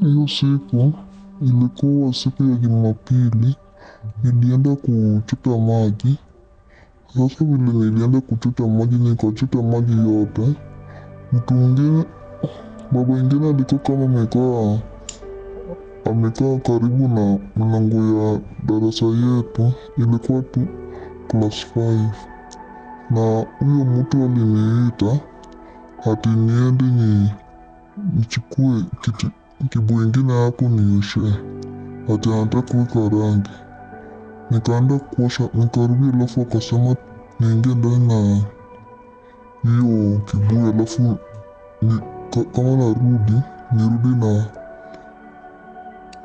Hiyo siku ilikuwa siku ya Jumapili, nilienda kuchota maji. Sasa vile nilienda kuchota maji, nikachota maji yote. Mtu mwingine, baba mwingine alikuwa kama amekaa karibu na mlango ya darasa yetu, ilikuwa tu class 5. Na huyo mtu aliniita ati niende nichukue kibuyu ingine hapo nioshe, ati anataka kuweka rangi. Nikaenda kuosha, nikarudi, alafu akasema niingie ndani na hiyo kibuyu, alafu kama nirudi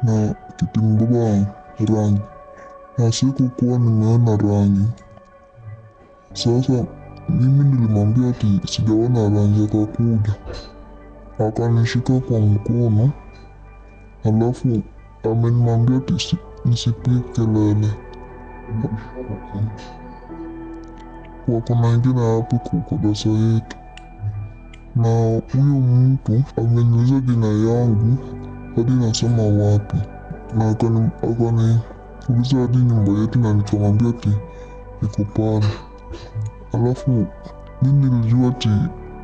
na kitu mbeba rangi, na sikukuwa nimeona rangi. Sasa mimi nilimwambia ati sijaona rangi, akakuja akanishika kwa mkono, alafu amenimwambia ati nisipige kelele. Kuna wengine hapo kwa darasa yetu, na huyo mtu ameniuliza jina yangu hadi nasema wapi, na akaniuliza hadi nyumba yetu, na nikamwambia ati iko pale. Alafu mimi nilijua ati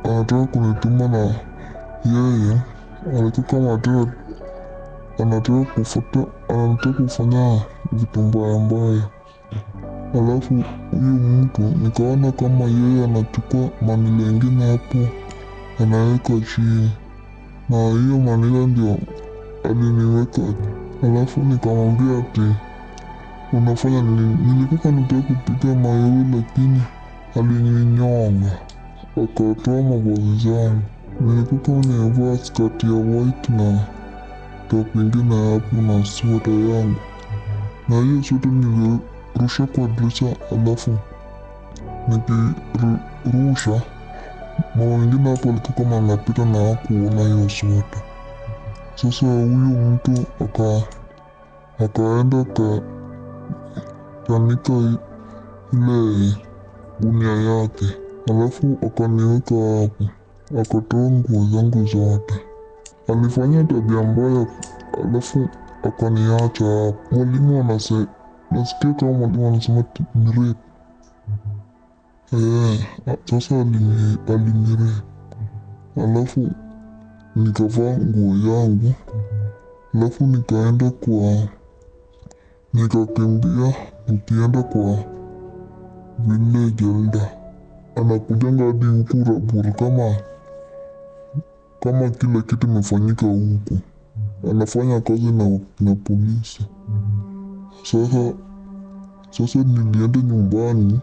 anataka kunituma, na yeye alikuwa kama anataka kufanya vitu mbaya. Alafu huyu mtu nikaona kama yeye anachukua manila ingine hapo anaweka chini, na hiyo manila ndio aliniweka. Alafu nikamwambia ati unafanya nini? Nilikuwa nataka kupiga mayowe, lakini alininyonga akatoa mavazi zangu. Nilikuwa nimevaa skati ya white na top ingine hapo na sweta yangu, na hiyo sweta nilirusha kwa dirisha. Alafu nikirusha, mama wengine hapo alikuwa kama anapita na hakuona hiyo sweta. Sasa huyo mtu akaenda kanika ile gunia yake, alafu akaniweka hapo, akatoa nguo zangu zote. Alifanya tabia mbaya, alafu akaniacha hapo. Nasikia kama mwalimu anasema ni rape. Sasa alinirape. Alafu nikavaa nguo yangu, alafu nikakimbia nikienda kwa village elder. Anakujanga hadi huku Raburu kama kila kitu imefanyika huku. Anafanya kazi na polisi. Sasa nilienda nyumbani,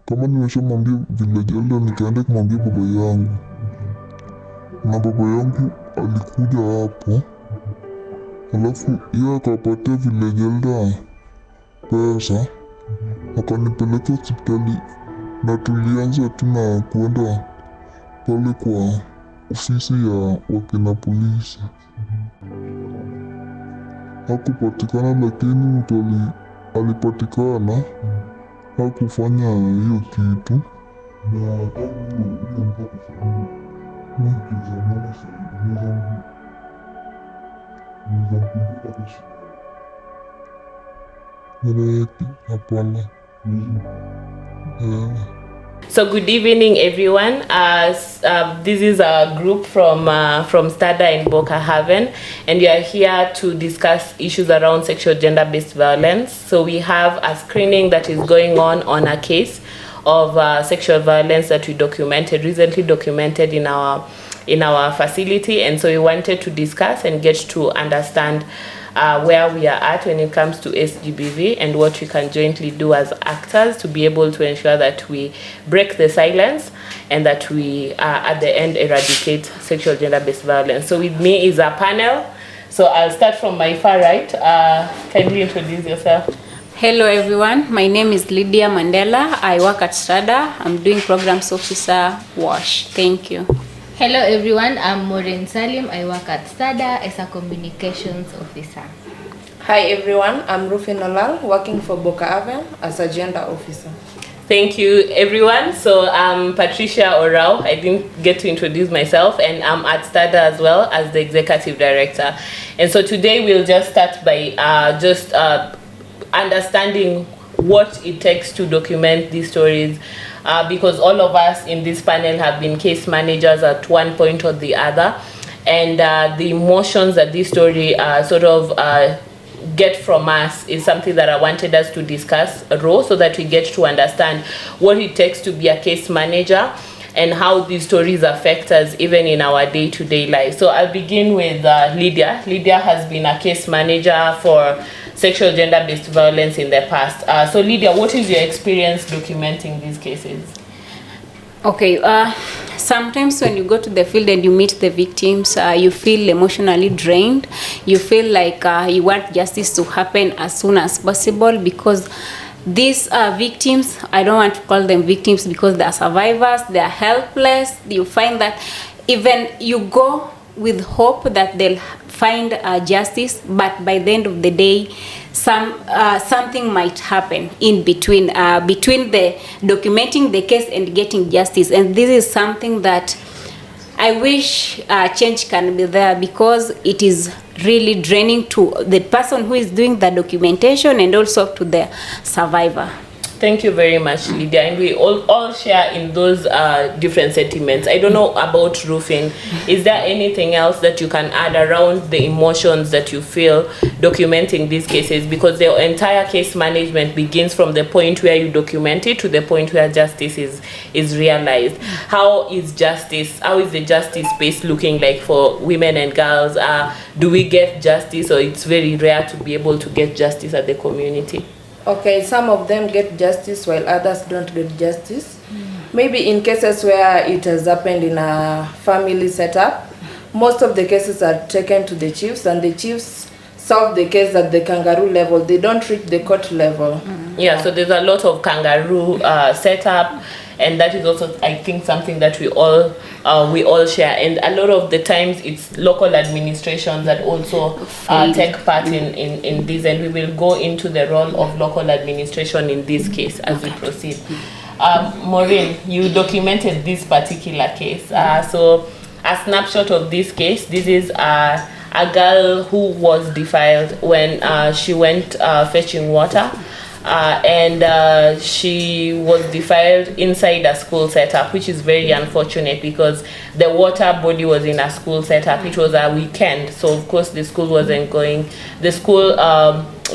kama nimeshamwambia village elder, nikaenda kumwambia baba yangu, na baba yangu alikuja hapo. Alafu yeye akapatia village elder pesa, akanipeleka hospitali, na tulianza tu na kuenda pale kwa ofisi ya wakina polisi. Hakupatikana, lakini mtu alipatikana hakufanya hiyo kitu. Hapana. So good evening everyone. This is a group from Stada in Boca Haven, and we are here to discuss issues around sexual gender-based violence. So we have a screening that is going on a case of sexual violence that we recently documented in our facility, and so we wanted to discuss and get to understand where we are at when it comes to SGBV, and what we can jointly do as actors to be able to ensure that we break the silence and that we at the end eradicate sexual gender-based violence. So with me is a panel. So I'll start from my far right. Kindly introduce yourself. Hello everyone, my name is Lydia Mandela. I work at Stada. I'm doing programs officer WASH. Thank you. Hello everyone, I'm Maureen Salim. I work at Stada as a communications officer. Hi everyone, I'm Rufin Olal, working for Boca Haven as a gender officer. Thank you, everyone. So I'm Patricia Orao. I didn't get to introduce myself, and I'm at STADA as well as the executive director. And so today we'll just start by understanding what it takes to document these stories, because all of us in this panel have been case managers at one point or the other, and the emotions that this story get from us is something that I wanted us to discuss, so that we get to understand what it takes to be a case manager and how these stories affect us even in our day-to-day life. So I'll begin with Lydia. Lydia has been a case manager for sexual gender-based violence in the past. So Lydia, what is your experience documenting these cases? Okay, sometimes when you go to the field and you meet the victims, you feel emotionally drained. You feel like you want justice to happen as soon as possible, because these victims, I don't want to call them victims because they are survivors, they are helpless. You find that even you go with hope that they'll find justice, but by the end of the day, something might happen in between the documenting the case and getting justice. And this is something that I wish change can be there, because it is really draining to the person who is doing the documentation and also to the survivor. Thank you very much, Lydia. And we all share in those different sentiments. I don't know about Rufin. Is there anything else that you can add around the emotions that you feel documenting these cases? Because the entire case management begins from the point where you document it to the point where justice is realized. How is the justice space looking like for women and girls? Do we get justice, or it's very rare to be able to get justice at the community? Okay, some of them get justice while others don't get justice. Maybe in cases where it has happened in a family setup, most of the cases are taken to the chiefs, and the chiefs solve the case at the kangaroo level. They don't reach the court level. Yeah, so there's a lot of kangaroo setup, and that is also, I think, something that we all share. And a lot of the times it's local administrations that also take part in this, and we will go into the role of local administration in this case as we proceed. Maureen, you documented this particular case. So a snapshot of this case: this is a girl who was defiled when she went fetching water. And she was defiled inside a school setup, which is very unfortunate because the water body was in a school setup. It was a weekend, so of course the school wasn't going. The school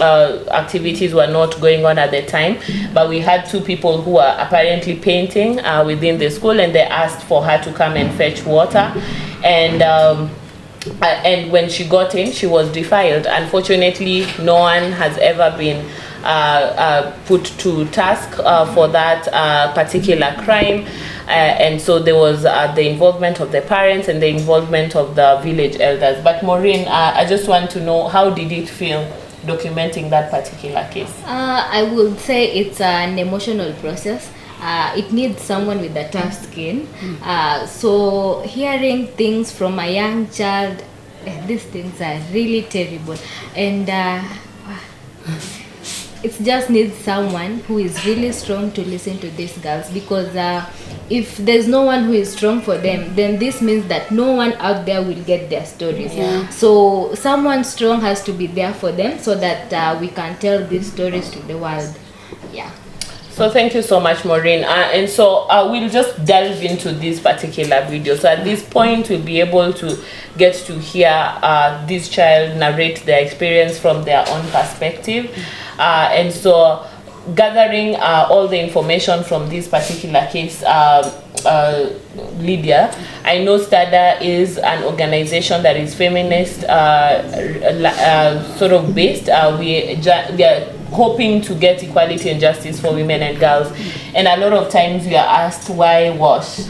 activities were not going on at the time, but we had two people who were apparently painting within the school, and they asked for her to come and fetch water. And when she got in, she was defiled. Unfortunately, no one has ever been put to task for that particular crime, and so there was the involvement of the parents and the involvement of the village elders. But Maureen, I just want to know, how did it feel documenting that particular case? I would say it's an emotional process. It needs someone with a tough skin. So hearing things from a young child, these things are really terrible, and it just needs someone who is really strong to listen to these girls, because if there's no one who is strong for them, then this means that no one out there will get their stories. So someone strong has to be there for them, so that we can tell these stories to the world. So thank you so much, Maureen. And so we'll just delve into this particular video. So at this point, we'll be able to get to hear this child narrate their experience from their own perspective. And so gathering all the information from this particular case, Lydia, I know STADA is an organization that is feminist sort of based. We are hoping to get equality and justice for women and girls, and a lot of times we are asked, why WASH?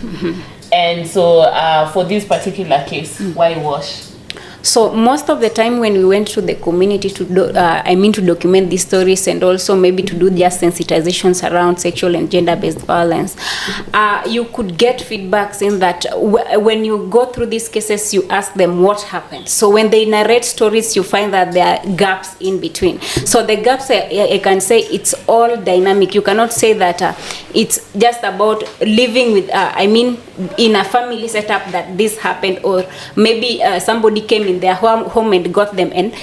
And so for this particular case, why WASH? So most of the time when we went to the community to to document these stories and also maybe to do just sensitizations around sexual and gender-based violence, you could get feedback saying that when you go through these cases, you ask them what happened. So when they narrate stories, you find that there are gaps in between. So the gaps, I can say it's all dynamic. You cannot say that it's just about living with, in a family setup that this happened, or maybe somebody came in their home and got them and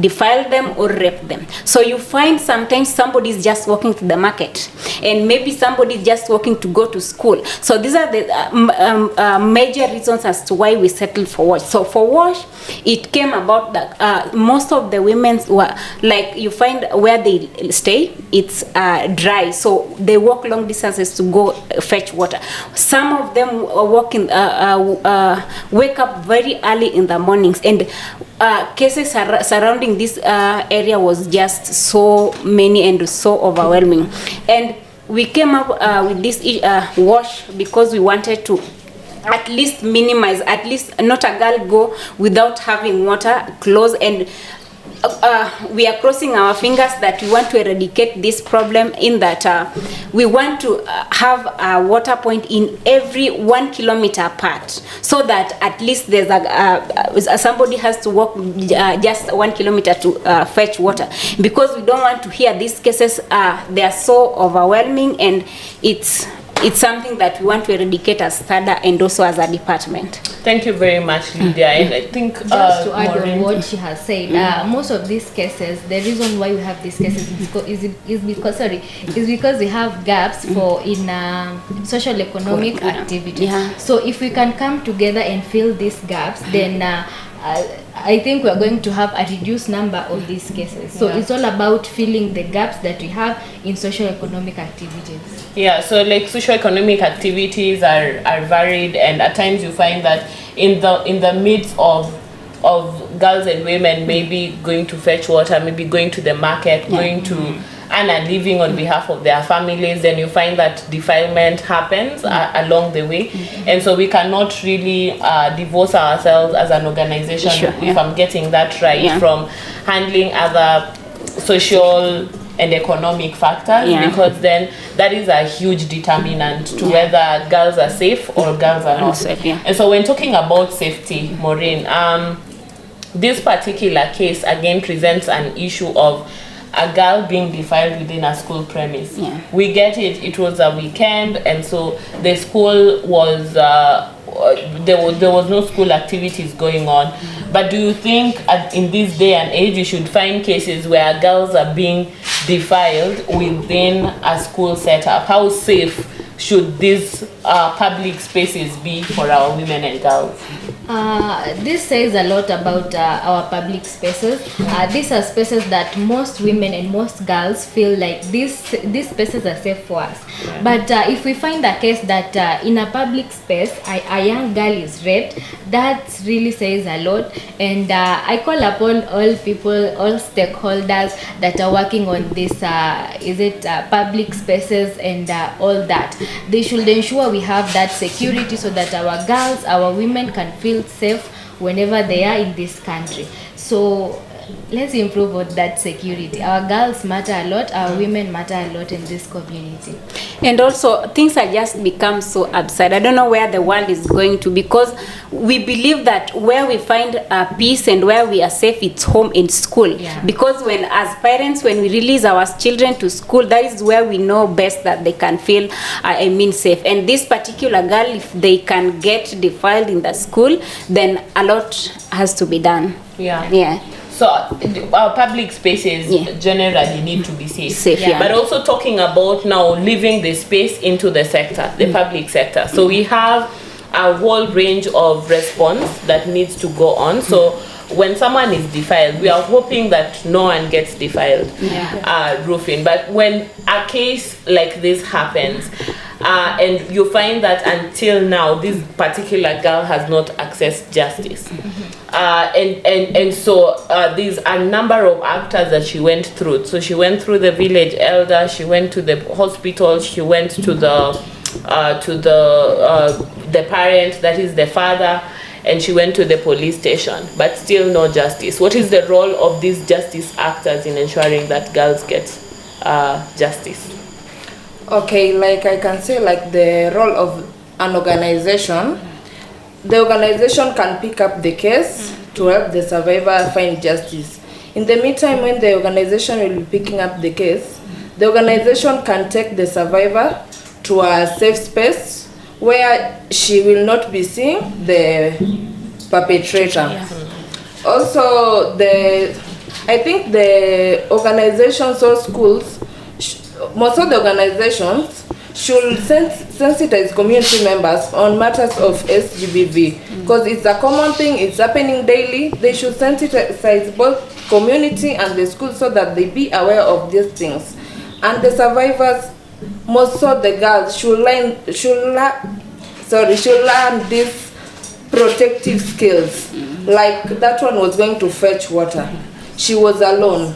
defiled them or raped them. So you find sometimes somebody is just walking to the market, and maybe somebody is just walking to go to school. So these are the major reasons as to why we settled for WASH. So for WASH, it came about that most of the women were, like, you find where they stay, it's dry, so they walk long distances to go fetch water. Some of them wake up very early in the mornings, and cases surrounding this area was just so many and so overwhelming. And we came up with this WASH because we wanted to at least minimize, at least not a girl go without having water, clothes, and we are crossing our fingers that we want to eradicate this problem, in that we want to have a water point in every 1 kilometer apart, so that at least there's somebody has to walk just 1 kilometer to fetch water, because we don't want to hear these cases. They are so overwhelming, and it's something that we want to eradicate as STADA and also as a department. Thank you very much, Lydia. And I think just to add on what she has said, most of these cases, the reason why we have these cases is because we have gaps for in social economic activities. Yeah. So if we can come together and fill these gaps, then I think we're going to have a reduced number of these cases. So it's all about filling the gaps that we have in social economic activities. Yeah, so like socio-economic activities are varied, and at times you find that in the midst of girls and women maybe going to fetch water, maybe going to the market, going to earn a living on behalf of their families, then you find that defilement happens along the way. And so we cannot really divorce ourselves as an organization, if I'm getting that right, from handling other social and economic factors, because then that is a huge determinant to whether girls are safe or girls are not safe. And so when talking about safety, Maureen, this particular case again presents an issue of a girl being defiled within a school premise. We get it, it was a weekend, and so the school was there was no school activities going on. But do you think in this day and age you should find cases where girls are being defiled within a school setup? How safe should these public spaces be for our women and girls? This says a lot about our public spaces. These are spaces that most women and most girls feel like these spaces are safe for us. But if we find a case that in a public space a young girl is raped, that really says a lot. And I call upon all people, all stakeholders that are working on this public spaces and all that. They should ensure we have that security so that our girls, our women can feel safe whenever they are in this country. So let's improve on that security. Our girls matter a lot, our women matter a lot in this community. And also things are just become so absurd. I don't know where the world is going to, because we believe that where we find peace and where we are safe, it's home and school. Because when as parents, when we release our children to school, that is where we know best that they can feel safe. And this particular girl, if they can get defiled in the school, then a lot has to be done. So our public spaces generally need to be safe. But also talking about now leaving the space into the sector, the public sector. So we have a whole range of response that needs to go on. So when someone is defiled, we are hoping that no one gets defiled, roofing. But when a case like this happens, and you find that until now this particular girl has not accessed justice, and so there's a number of actors that she went through. So she went through the village elder, she went to the hospital, she went to the parent, that is the father, and she went to the police station, but still no justice. What is the role of these justice actors in ensuring that girls get justice? Okay, like I can say, like the role of an organization, the organization can pick up the case to help the survivor find justice. In the meantime, when the organization will be picking up the case, the organization can take the survivor to a safe space where she will not be seeing the perpetrator. Also, I think the organizations or schools, most of the organizations should sensitize community members on matters of SGBV, because it's a common thing, it's happening daily. They should sensitize both community and the school so that they be aware of these things. And the survivors, most of the girls should learn these protective skills. Like that one was going to fetch water. She was alone.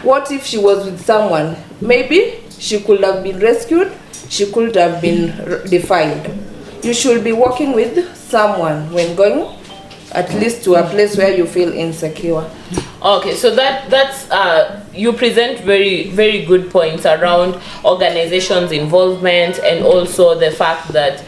What if she was with someone? Maybe she could have been rescued, she could have been defiled. You should be working with someone when going at least to a place where you feel insecure. Okay, so that's you present very good points around organizations' involvement, and also the fact that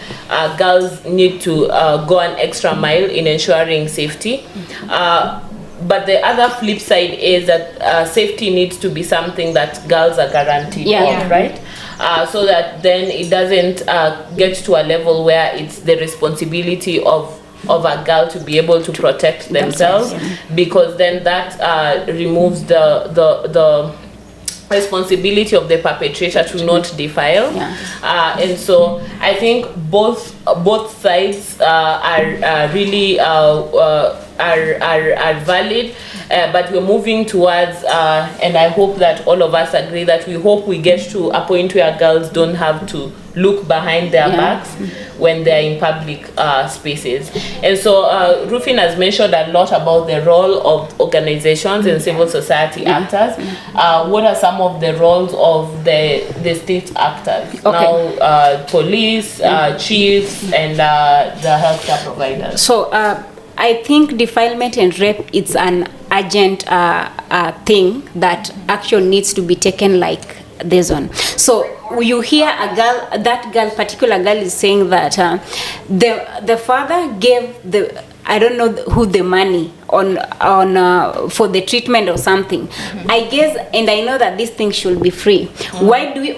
girls need to go an extra mile in ensuring safety. But the other flip side is that safety needs to be something that girls are guaranteed of, right? So that then it doesn't get to a level where it's the responsibility of a girl to be able to protect themselves, because then that removes the responsibility of the perpetrator to not defile. And so I think both sides are really are valid, but we're moving towards and I hope that all of us agree that we get to a point where girls don't have to look behind their backs when they're in public spaces. And so Rufin has mentioned a lot about the role of organizations and civil society actors. What are some of the roles of the state actors? Now, police, chiefs, and the healthcare providers. So I think defilement and rape is an urgent thing that action needs to be taken like this one. So you hear a girl, particular girl is saying that the father gave I don't know who the money on for the treatment or something. I guess, and I know that this thing should be free. Why do we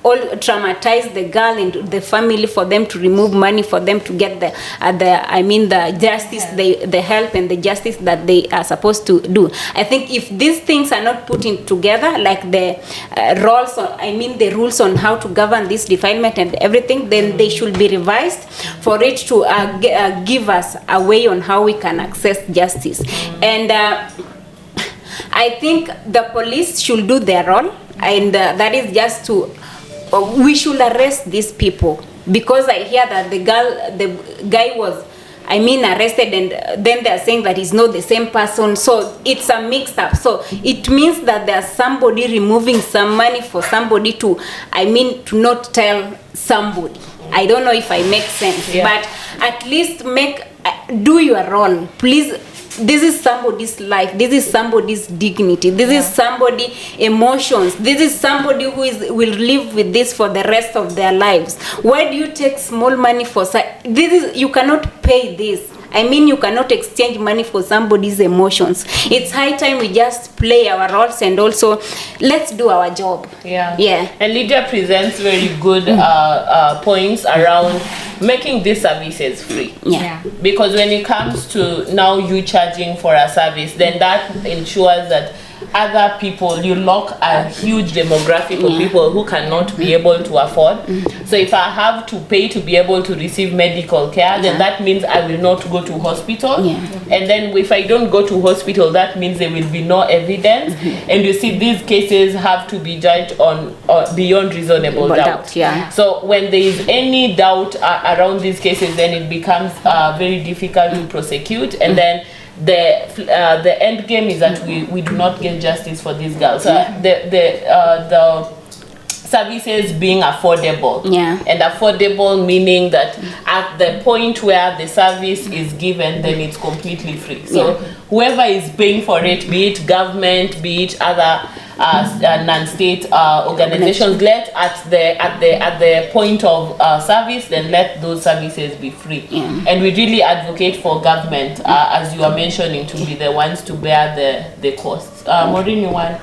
all traumatize the girl and the family for them to remove money for them to get the justice, the help and the justice that they are supposed to do? I think if these things are not put in together, like the the rules on how to govern this defilement and everything, then they should be revised for it to give us a way on how we can access justice. And I think the police should do their role, and that is just to we should arrest these people, because I hear that the guy was arrested, and then they're saying that he's not the same person. So it's a mixed up. So it means that there's somebody removing some money for somebody to not tell somebody. I don't know if I make sense, but at least do your role, please. This is somebody's life. This is somebody's dignity. This is somebody's emotions. This is somebody who will live with this for the rest of their lives. Why do you take small money for you cannot pay this. You cannot exchange money for somebody's emotions. It's high time we just play our roles and also let's do our job. And Lydia presents very good points around making these services free. Because when it comes to now you charging for a service, then that ensures that other people, you lock a huge demographic of people who cannot be able to afford. So if I have to pay to be able to receive medical care, then that means I will not go to hospital. And then if I don't go to hospital, that means there will be no evidence. And you see, these cases have to be judged on beyond reasonable doubt. So when there is any doubt around these cases, then it becomes very difficult to prosecute. And then the end game is that we do not get justice for these girls. The services being affordable. Yeah. And affordable meaning that at the point where the service is given, then it's completely free. So whoever is paying for it, be it government, be it other non-state organizations, let at the point of service, then let those services be free. And we really advocate for government, as you are mentioning, to be the ones to bear the costs. Maureen, you want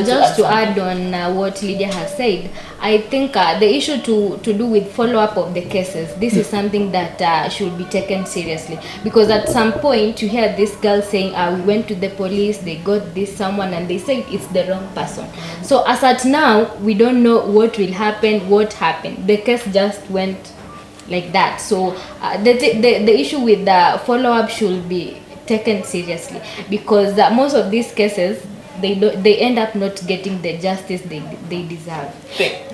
just to add on what Lydia has said, I think the issue to do with follow-up of the cases, this is something that should be taken seriously, because at some point you hear this girl saying, we went to the police, they got this someone, and they say it's the wrong person. So as at now, we don't know what will happen, what happened. The case just went like that. So the issue with the follow-up should be taken seriously, because most of these cases, they end up not getting the justice they deserve.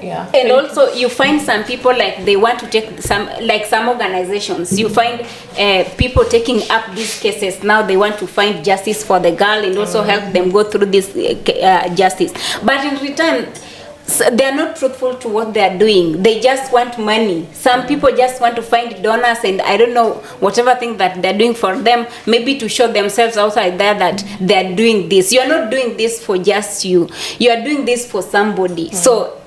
Yeah. And also you find some people, like they want to take some organizations, you find people taking up these cases. Now they want to find justice for the girl and also help them go through this justice, but in return they are not truthful to what they are doing. They just want money. Some people just want to find donors, and I don't know, whatever thing that they're doing for them, maybe to show themselves outside there that they're doing this. You are not doing this for just you. You are doing this for somebody. So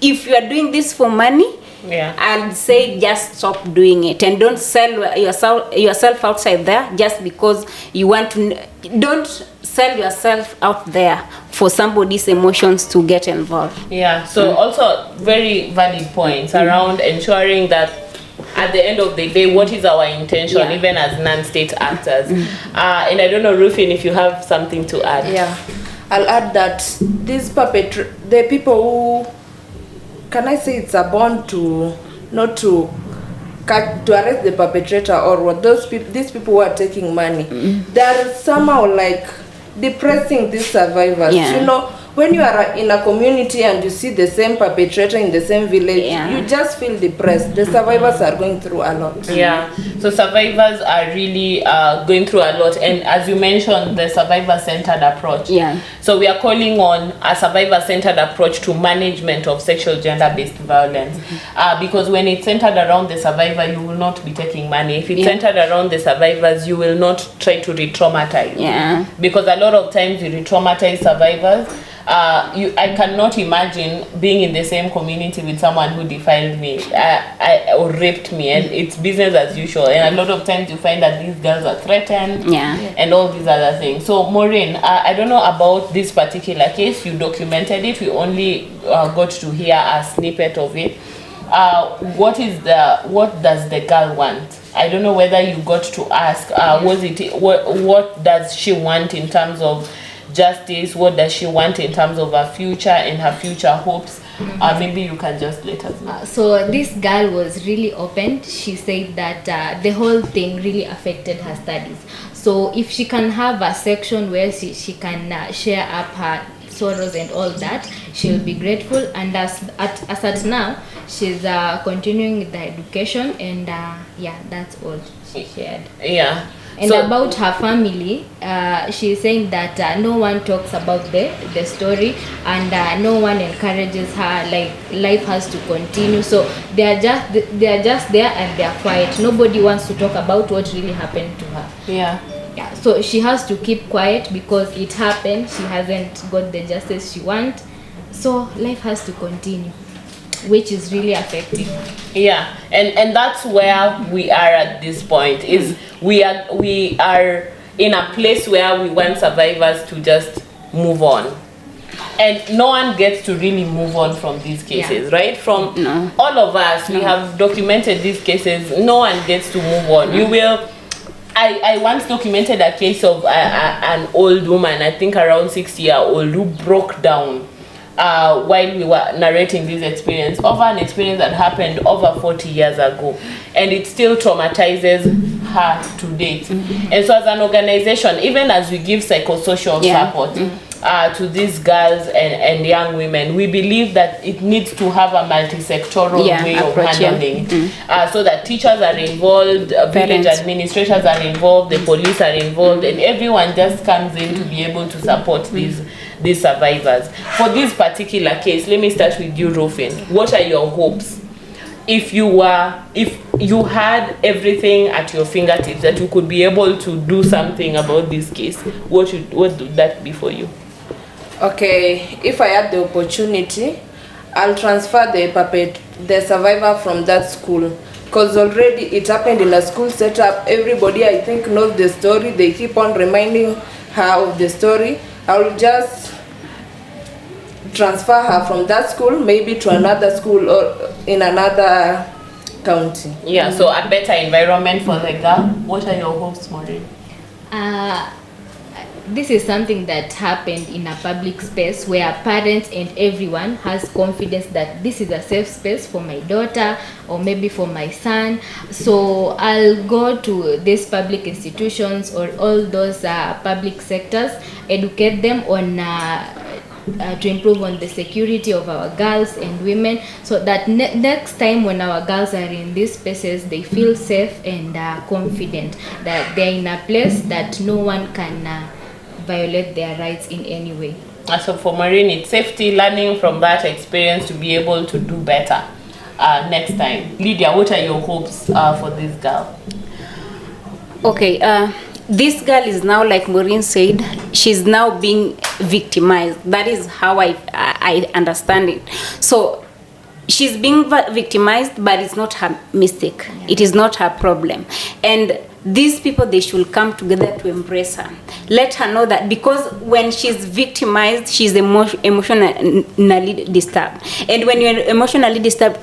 if you are doing this for money, I'd say just stop doing it, and don't sell yourself outside there just because you want to. Don't sell yourself out there for somebody's emotions to get involved. Yeah. So also very valid points around ensuring that at the end of the day, what is our intention, even as non-state actors? And I don't know, Rufin, if you have something to add. Yeah, I'll add that these the people who, can I say it's a bond to not to arrest the perpetrator or what, these people who are taking money, they're somehow like depressing these survivors. You know, when you are in a community and you see the same perpetrator in the same village, you just feel depressed. The survivors are going through a lot. Yeah, so survivors are really going through a lot, and as you mentioned, the survivor-centered approach. So we are calling on a survivor-centered approach to management of sexual gender-based violence, because when it's centered around the survivor, you will not be taking money. If it's centered around the survivors, you will not try to re-traumatize. Because a lot of times you re-traumatize survivors. I cannot imagine being in the same community with someone who defiled me or raped me, and it's business as usual. And a lot of times you find that these girls are threatened and all these other things. So Maureen, I don't know about this particular case. You documented it. We only got to hear a snippet of it. What does the girl want? I don't know whether you got to ask. What does she want in terms of justice? What does she want in terms of her future and her future hopes? Maybe you can just let us know. So this girl was really open. She said that the whole thing really affected her studies. So if she can have a section where she can share up her sorrows and all that, she'll be grateful. And as at now, she's continuing with the education, and that's all she shared. And so, about her family, she's saying that no one talks about the story, and no one encourages her. Like, life has to continue. So they are just there and they are quiet. Nobody wants to talk about what really happened to her. So she has to keep quiet because it happened. She hasn't got the justice she wants. So life has to continue, which is really affecting. And that's where we are at this point. Is we are in a place where we want survivors to just move on, and no one gets to really move on from these cases, right? From all of us, we have documented these cases. No one gets to move on. You will. I once documented a case of an old woman, I think around 60-year-old, who broke down while we were narrating this experience, over an experience that happened over 40 years ago, and it still traumatizes her to date. And so as an organization, even as we give psychosocial support to these girls and young women, we believe that it needs to have a multi-sectoral way of handling it, so that teachers are involved, village administrators are involved, the police are involved, and everyone just comes in to be able to support these these survivors. For this particular case, let me start with you, Rufin. What are your hopes? If you had everything at your fingertips that you could be able to do something about this case, what would that be for you? Okay, if I had the opportunity, I'll transfer the survivor from that school, because already it happened in a school setup. Everybody, I think, knows the story. They keep on reminding her of the story. I'll just transfer her from that school maybe to another school or in another county. Yeah, so a better environment for the girl. What are your hopes, Maureen? This is something that happened in a public space where parents and everyone has confidence that this is a safe space for my daughter or maybe for my son. So I'll go to these public institutions or all those public sectors, educate them on to improve on the security of our girls and women, so that next time when our girls are in these spaces, they feel safe and confident that they're in a place that no one can violate their rights in any way. So for Maureen, it's safety, learning from that experience to be able to do better next time. Lydia, what are your hopes for this girl? Okay, this girl is now, like Maureen said, she's now being victimized. That is how I understand it. So she's being victimized, but it's not her mistake. Yeah. It is not her problem. And these people, they should come together to embrace her. Let her know that, because when she's victimized, she's emotionally disturbed. And when you're emotionally disturbed,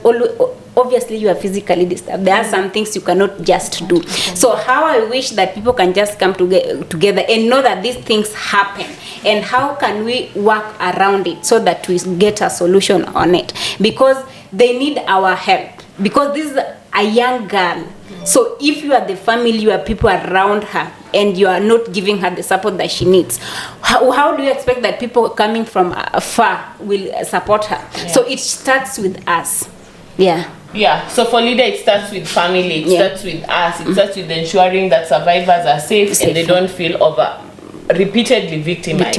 obviously you are physically disturbed. There are some things you cannot just do. So how I wish that people can just come together and know that these things happen, and how can we work around it so that we get a solution on it, because they need our help, because this is a young girl. So if you are the family, you are people around her, and you are not giving her the support that she needs, how do you expect that people coming from afar will support her? Yeah. So it starts with us. Yeah, so for Lydia, it starts with family, it starts with us, it starts with ensuring that survivors are safe and they don't feel repeatedly victimized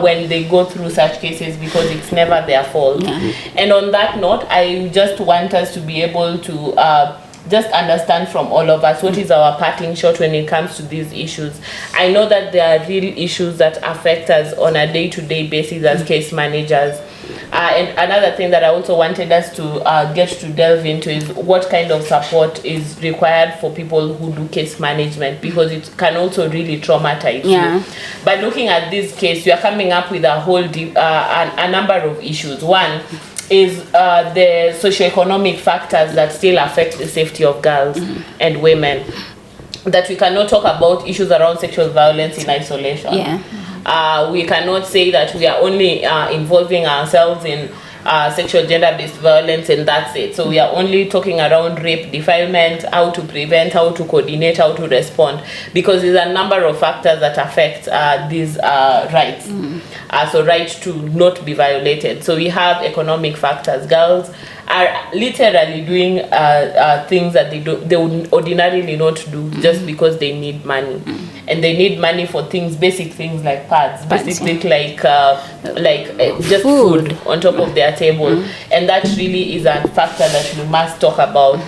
when they go through such cases, because it's never their fault. And on that note, I just want us to be able to just understand from all of us what is our parting shot when it comes to these issues. I know that there are real issues that affect us on a day-to-day basis as case managers. And another thing that I also wanted us to get to delve into is what kind of support is required for people who do case management, because it can also really traumatize you. By looking at this case, you are coming up with a whole a number of issues. One is the socioeconomic factors that still affect the safety of girls and women, that we cannot talk about issues around sexual violence in isolation. We cannot say that we are only involving ourselves in sexual gender-based violence and that's it. So we are only talking around rape, defilement, how to prevent, how to coordinate, how to respond, because there's a number of factors that affect these rights. So right to not be violated. So we have economic factors. Girls are literally doing things that they would ordinarily not do just because they need money. And they need money for things, basic things like pads, basic like just food on top of their table. And that really is a factor that we must talk about.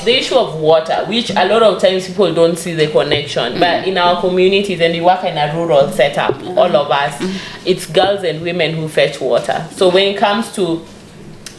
The issue of water, which a lot of times people don't see the connection, but in our communities, and we work in a rural setup, all of us, it's girls and women who fetch water. So when it comes to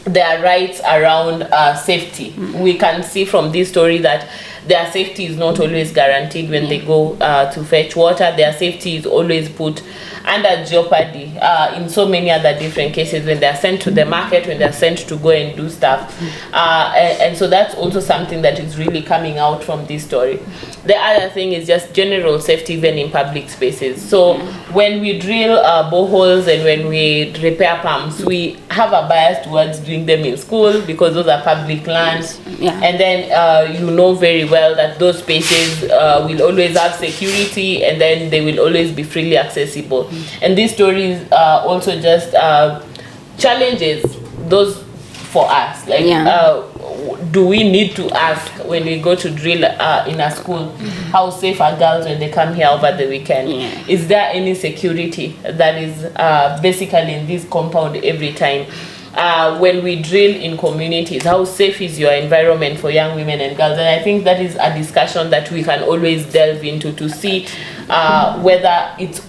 their rights around safety, we can see from this story that their safety is not always guaranteed when they go to fetch water. Their safety is always put under jeopardy in so many other different cases, when they're sent to the market, when they're sent to go and do stuff. And so that's also something that is really coming out from this story. The other thing is just general safety even in public spaces. So when we drill boreholes and when we repair pumps, we have a bias towards doing them in school because those are public lands. And then you know very well that those spaces will always have security, and then they will always be freely accessible. And these stories also just challenges those for us, like do we need to ask when we go to drill in a school, how safe are girls when they come here over the weekend? Yeah. Is there any security that is basically in this compound every time? When we drill in communities, how safe is your environment for young women and girls? And I think that is a discussion that we can always delve into to see whether it's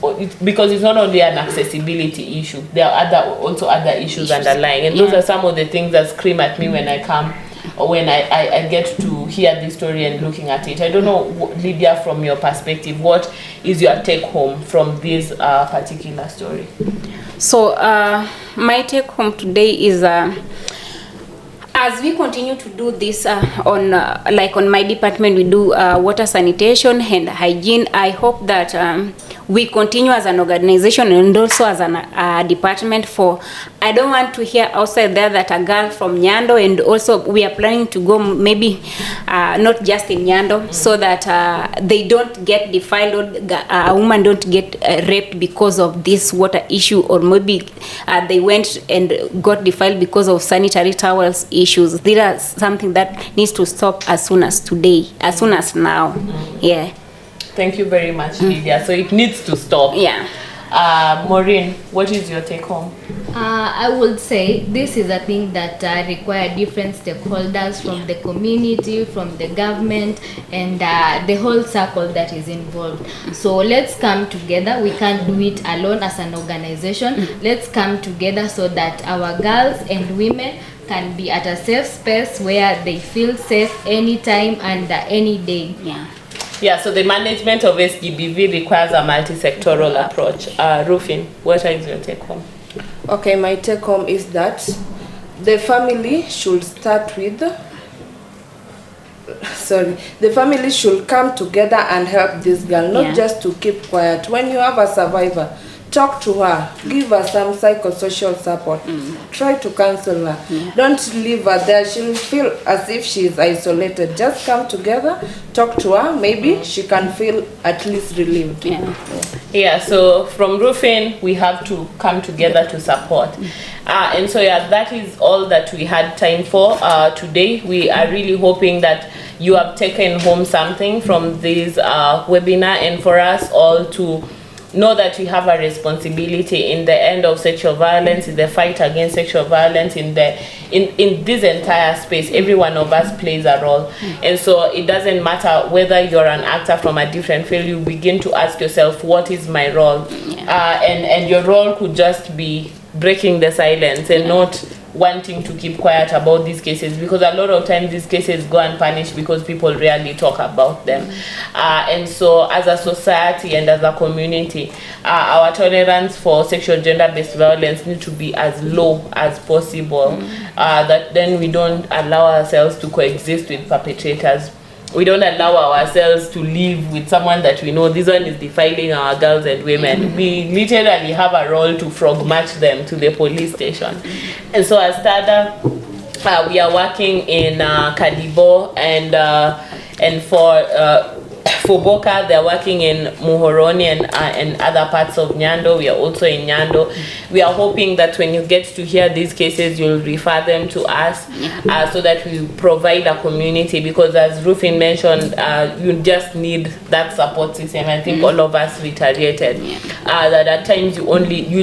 because it's not only an accessibility issue, there are also other issues underlying, and those are some of the things that scream at me when I come, or when I get to hear this story and looking at it. I don't know, Lydia, from your perspective, what is your take home from this particular story? So my take home today is as we continue to do this like on my department, we do water sanitation and hygiene. I hope that we continue as an organization and also as a department. For I don't want to hear outside there that a girl from Nyando, and also we are planning to go maybe not just in Nyando, so that they don't get defiled, or a woman don't get raped because of this water issue, or maybe they went and got defiled because of sanitary towels issues. These are something that needs to stop as soon as today, as soon as now. Yeah. Thank you very much, Lydia. So it needs to stop. Yeah. Maureen, what is your take home? I would say this is a thing that require different stakeholders from the community, from the government, and the whole circle that is involved. So let's come together. We can't do it alone as an organization. Let's come together so that our girls and women can be at a safe space where they feel safe anytime and any day. Yeah. Yeah, so the management of SGBV requires a multi-sectoral approach. Rufin, what is your take home? Okay, my take home is that the family should start with, the family should come together and help this girl, not just to keep quiet. When you have a survivor, talk to her, give her some psychosocial support, try to counsel her. Don't leave her there, she'll feel as if she is isolated. Just come together, talk to her, maybe she can feel at least relieved. Yeah, so from Rufin, we have to come together to support. And so yeah, that is all that we had time for today. We are really hoping that you have taken home something from this webinar, and for us all to know that we have a responsibility in the end of sexual violence, in the fight against sexual violence, in this entire space. Every one of us plays a role, and so it doesn't matter whether you're an actor from a different field. You begin to ask yourself, what is my role? And your role could just be breaking the silence and not wanting to keep quiet about these cases, because a lot of times these cases go unpunished because people rarely talk about them. And so as a society and as a community, our tolerance for sexual gender-based violence needs to be as low as possible, that then we don't allow ourselves to coexist with perpetrators. We don't allow ourselves to live with someone that we know this one is defiling our girls and women. We literally have a role to frog match them to the police station. And so as STADA, we are working in Kadibo, and for Boka, they're working in Muhoroni and other parts of Nyando. We are also in Nyando. We are hoping that when you get to hear these cases, you'll refer them to us, so that we provide a community, because as Rufin mentioned, you just need that support system. I think all of us reiterated that at times you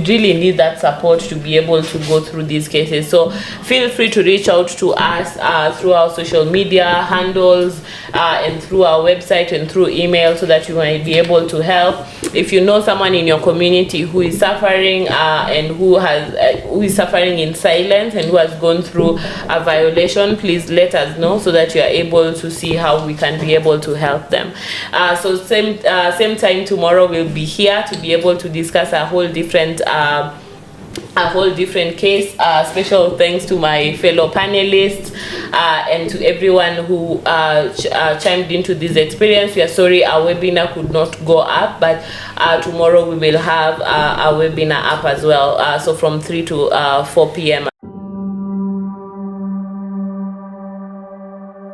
really need that support to be able to go through these cases. So feel free to reach out to us through our social media handles, and through our website and through email, so that you might be able to help. If you know someone in your community who is suffering and who is suffering in silence and who has gone through a violation, please let us know, so that you are able to see how we can be able to help them. So same time tomorrow we'll be here to be able to discuss a whole different case. Special thanks to my fellow panelists and to everyone who chimed into this experience. We are sorry our webinar could not go up, but tomorrow we will have our webinar up as well, so from 3 to 4 p.m.